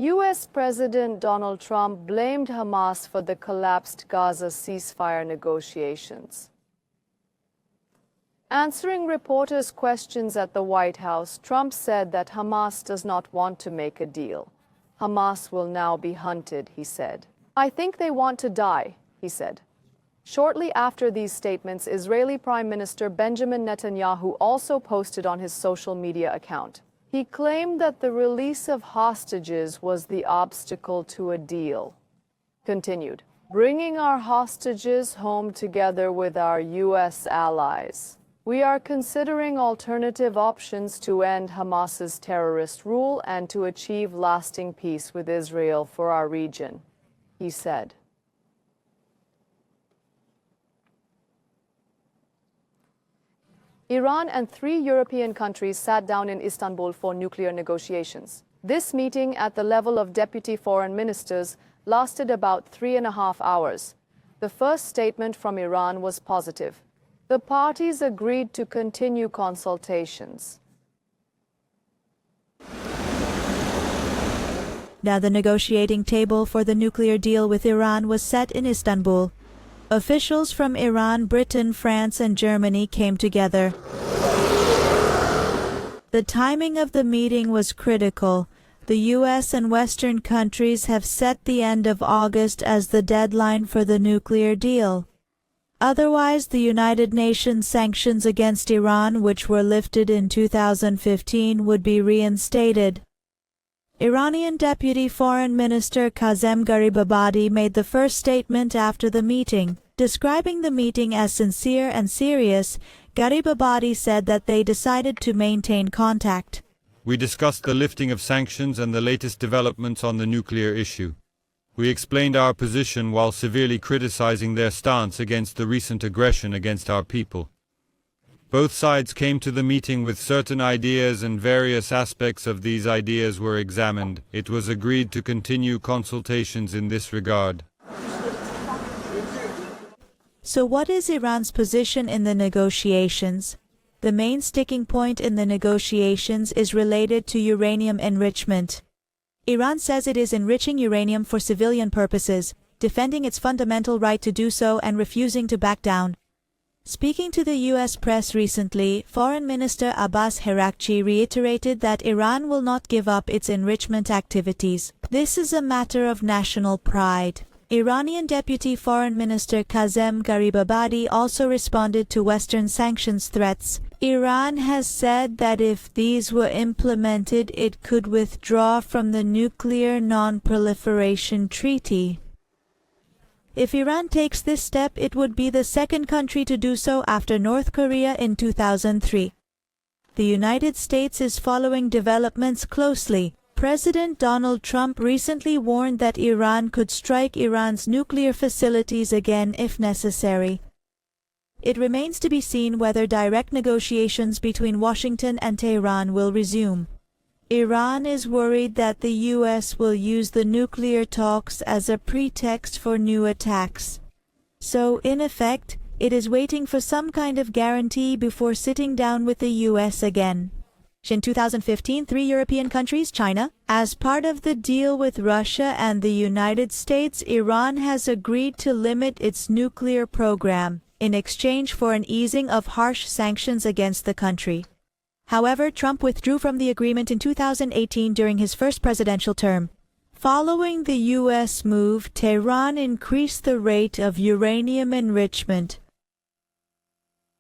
U.S. President Donald Trump blamed Hamas for the collapsed Gaza ceasefire negotiations. Answering reporters' questions at the White House, Trump said that Hamas does not want to make a deal. Hamas will now be hunted, he said. "I think they want to die," he said. Shortly after these statements, Israeli Prime Minister Benjamin Netanyahu also posted on his social media account. He claimed that the release of hostages was the obstacle to a deal. Continued, "Bringing our hostages home together with our U.S. allies. We are considering alternative options to end Hamas's terrorist rule and to achieve lasting peace with Israel for our region," he said. Iran and 3 European countries sat down in Istanbul for nuclear negotiations. This meeting at the level of deputy foreign ministers lasted about 3.5 hours. The first statement from Iran was positive. The parties agreed to continue consultations. Now the negotiating table for the nuclear deal with Iran was set in Istanbul. Officials from Iran, Britain, France, and Germany came together. The timing of the meeting was critical. The U.S. and Western countries have set the end of August as the deadline for the nuclear deal. Otherwise, the United Nations sanctions against Iran, which were lifted in 2015, would be reinstated. Iranian Deputy Foreign Minister Kazem Garibabadi made the first statement after the meeting. Describing the meeting as sincere and serious, Garibabadi said that they decided to maintain contact. "We discussed the lifting of sanctions and the latest developments on the nuclear issue. We explained our position while severely criticizing their stance against the recent aggression against our people. Both sides came to the meeting with certain ideas and various aspects of these ideas were examined. It was agreed to continue consultations in this regard." So what is Iran's position in the negotiations? The main sticking point in the negotiations is related to uranium enrichment. Iran says it is enriching uranium for civilian purposes, defending its fundamental right to do so and refusing to back down. Speaking to the U.S. press recently, Foreign Minister Abbas Herakchi reiterated that Iran will not give up its enrichment activities. This is a matter of national pride. Iranian Deputy Foreign Minister Kazem Garibabadi also responded to Western sanctions threats. Iran has said that if these were implemented, it could withdraw from the Nuclear Non-Proliferation Treaty. If Iran takes this step, it would be the second country to do so after North Korea in 2003. The United States is following developments closely. President Donald Trump recently warned that Iran could strike Iran's nuclear facilities again if necessary. It remains to be seen whether direct negotiations between Washington and Tehran will resume. Iran is worried that the U.S. will use the nuclear talks as a pretext for new attacks. So, in effect, it is waiting for some kind of guarantee before sitting down with the U.S. again. In 2015, 3 European countries, China, as part of the deal with Russia and the United States, Iran has agreed to limit its nuclear program in exchange for an easing of harsh sanctions against the country. However, Trump withdrew from the agreement in 2018 during his first presidential term. Following the U.S. move, Tehran increased the rate of uranium enrichment.